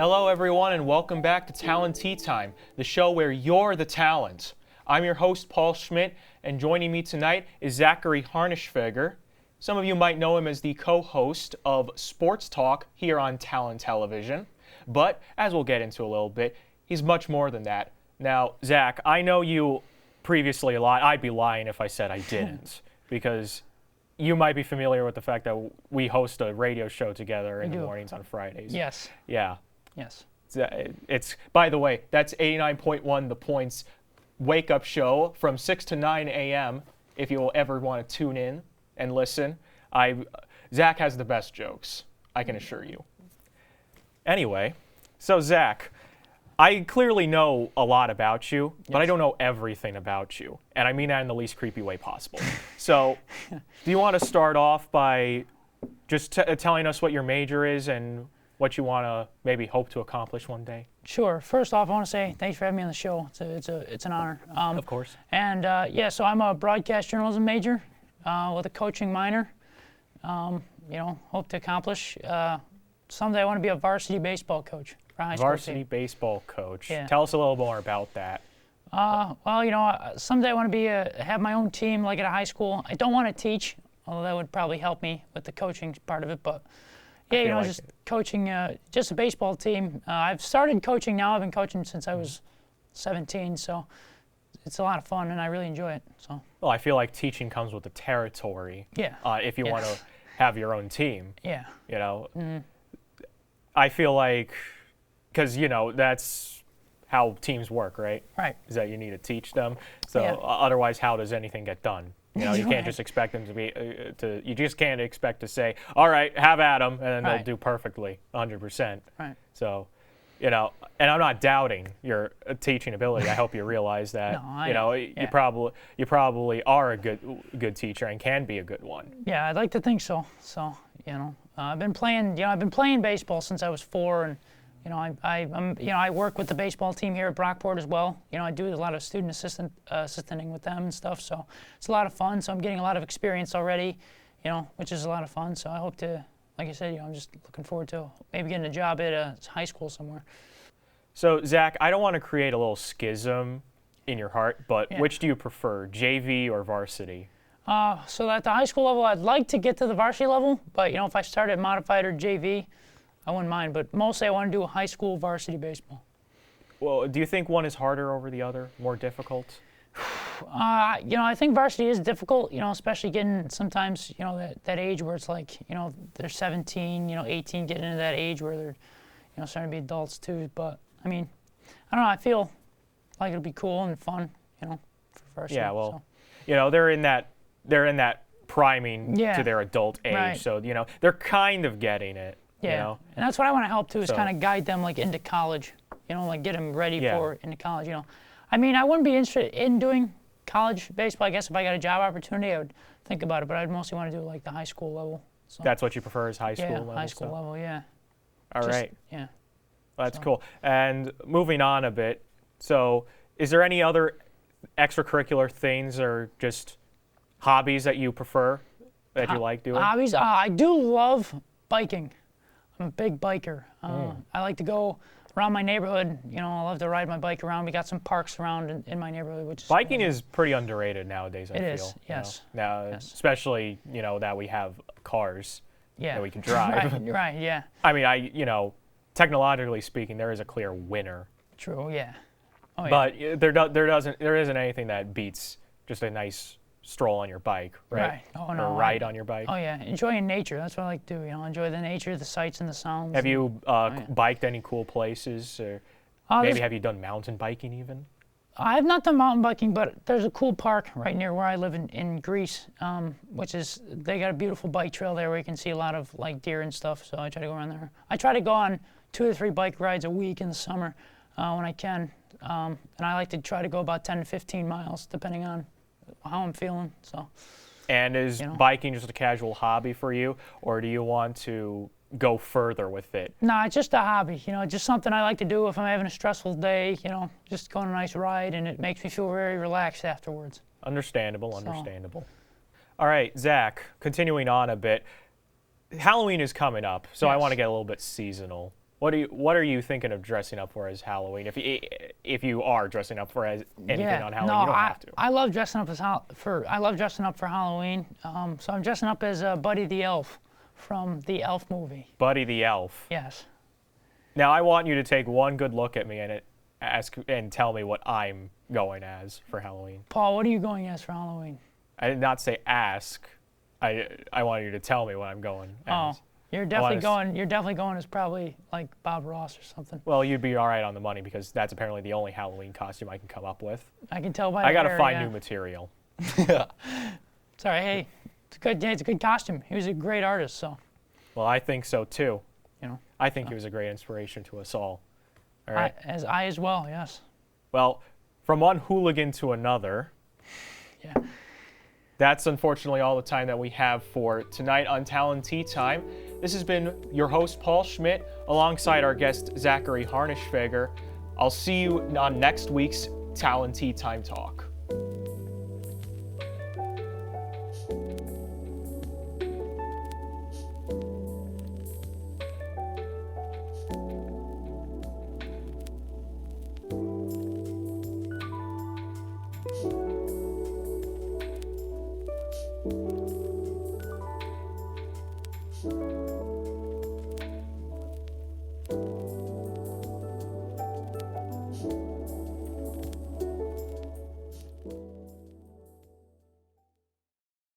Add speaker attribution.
Speaker 1: Hello everyone and welcome back to Talon Tea Time, the show where you're the talent. I'm your host Paul Schmidt, and joining me tonight is Zachary Harnischfeger. Some of you might know him as the co-host of Sports Talk here on Talon Television, but as we'll get into a little bit, he's much more than that. Now, Zach, I know you previously a lot. I'd be lying if I said I didn't, because you might be familiar with the fact that we host a radio show together in the mornings on Fridays.
Speaker 2: Yes.
Speaker 1: Yeah.
Speaker 2: Yes.
Speaker 1: It's by the way, that's 89.1 The Point's wake-up show from 6 to 9 a.m. if you'll ever want to tune in and listen. Zach has the best jokes, I can assure you. Anyway, so Zach, I clearly know a lot about you, but I don't know everything about you. And I mean that in the least creepy way possible. So do you want to start off by just telling us what your major is and what you want to maybe hope to accomplish one day?
Speaker 2: Sure. First off, I want to say thanks for having me on the show. It's an honor.
Speaker 1: Of course.
Speaker 2: And so I'm a broadcast journalism major with a coaching minor. Hope to accomplish. Someday I want to be a varsity baseball coach for a high school
Speaker 1: Varsity
Speaker 2: team.
Speaker 1: baseball coach.
Speaker 2: Yeah.
Speaker 1: Tell us a little more about that.
Speaker 2: Someday I want to have my own team like at a high school. I don't want to teach, although that would probably help me with the coaching part of it, but yeah, just coaching just a baseball team. I've started coaching now. I've been coaching since I was 17, so it's a lot of fun, and I really enjoy it. So.
Speaker 1: Well, I feel like teaching comes with the territory.
Speaker 2: Yeah.
Speaker 1: If you want to have your own team.
Speaker 2: Yeah.
Speaker 1: I feel like, because, that's how teams work, right?
Speaker 2: Right.
Speaker 1: Is that you need to teach them. So otherwise, how does anything get done? You can't just expect them you just can't expect to say, all right, have at them, and then they'll do perfectly, 100%.
Speaker 2: Right.
Speaker 1: So, and I'm not doubting your teaching ability. I hope you realize that.
Speaker 2: No,
Speaker 1: you probably are a good teacher and can be a good one.
Speaker 2: Yeah, I'd like to think so. So, I've been playing baseball since I was 4, and I work with the baseball team here at Brockport as well. I do a lot of student assistanting with them and stuff, so it's a lot of fun. So I'm getting a lot of experience already, which is a lot of fun. So I hope to, like I said, I'm just looking forward to maybe getting a job at a high school somewhere.
Speaker 1: So Zach, I don't want to create a little schism in your heart, but which do you prefer, JV or varsity?
Speaker 2: So at the high school level, I'd like to get to the varsity level, but if I start at modified or JV, I wouldn't mind, but mostly I want to do a high school varsity baseball.
Speaker 1: Well, do you think one is harder over the other, more difficult?
Speaker 2: I think varsity is difficult, especially getting sometimes, that age where it's like, they're 17, 18, getting into that age where they're, starting to be adults too. But, I don't know, I feel like it'll be cool and fun, for varsity.
Speaker 1: Yeah, well, they're in that priming to their adult age,
Speaker 2: right.
Speaker 1: So, they're kind of getting it.
Speaker 2: Yeah, and that's what I want to help too, is kind of guide them like into college, like get them ready for into college, I wouldn't be interested in doing college baseball. I guess if I got a job opportunity, I would think about it, but I'd mostly want to do like the high school level. So.
Speaker 1: That's what you prefer is high school level?
Speaker 2: Yeah, high school level, yeah.
Speaker 1: All right.
Speaker 2: Yeah.
Speaker 1: Well, that's cool. And moving on a bit, so is there any other extracurricular things or just hobbies that you prefer that you like doing?
Speaker 2: Hobbies? I do love biking. I'm a big biker. I like to go around my neighborhood. I love to ride my bike around. We got some parks around in my neighborhood, which is
Speaker 1: biking is pretty underrated nowadays. I feel.
Speaker 2: It is, yes.
Speaker 1: Now, especially that we have cars that we can drive.
Speaker 2: Right, yeah.
Speaker 1: Technologically speaking, there is a clear winner.
Speaker 2: True, yeah. Oh, yeah.
Speaker 1: But there isn't anything that beats just a nice stroll on your bike, right?
Speaker 2: Oh, no.
Speaker 1: Or ride on your bike.
Speaker 2: Oh, yeah. Enjoying nature. That's what I like to do. Enjoy the nature, the sights and the sounds.
Speaker 1: Have you biked any cool places? Or maybe have you done mountain biking even?
Speaker 2: I have not done mountain biking, but there's a cool park right near where I live in Greece, which is, they got a beautiful bike trail there where you can see a lot of like deer and stuff, so I try to go around there. I try to go on 2 or 3 bike rides a week in the summer when I can, and I like to try to go about 10 to 15 miles depending on how I'm feeling. So.
Speaker 1: And is biking just a casual hobby for you, or do you want to go further with it?
Speaker 2: No, it's just a hobby, just something I like to do if I'm having a stressful day, just go on a nice ride, and it makes me feel very relaxed afterwards.
Speaker 1: Understandable. All right, Zach, continuing on a bit, Halloween is coming up, so I want to get a little bit seasonal. What are you thinking of dressing up for as Halloween? If you are dressing up for as anything on Halloween, you don't have to.
Speaker 2: I love dressing up I love dressing up for Halloween. So I'm dressing up as Buddy the Elf from the Elf movie.
Speaker 1: Buddy the Elf.
Speaker 2: Yes.
Speaker 1: Now I want you to take one good look at me and tell me what I'm going as for Halloween.
Speaker 2: Paul, what are you going as for Halloween?
Speaker 1: I did not say ask. I want you to tell me what I'm going as.
Speaker 2: Oh, you're definitely going. You're definitely going as probably like Bob Ross or something.
Speaker 1: Well, you'd be all right on the money because that's apparently the only Halloween costume I can come up with.
Speaker 2: I can tell by.
Speaker 1: I gotta
Speaker 2: hair,
Speaker 1: find
Speaker 2: yeah.
Speaker 1: new material.
Speaker 2: Sorry, hey, it's a good. Yeah, it's a good costume. He was a great artist, so.
Speaker 1: Well, I think so too.
Speaker 2: You know.
Speaker 1: I think he was a great inspiration to us all. All right.
Speaker 2: I as well, yes.
Speaker 1: Well, from one hooligan to another.
Speaker 2: Yeah.
Speaker 1: That's unfortunately all the time that we have for tonight on Talon Tea Time. This has been your host, Paul Schmidt, alongside our guest, Zachary Harnischfeger. I'll see you on next week's Talon Tea Time Talk.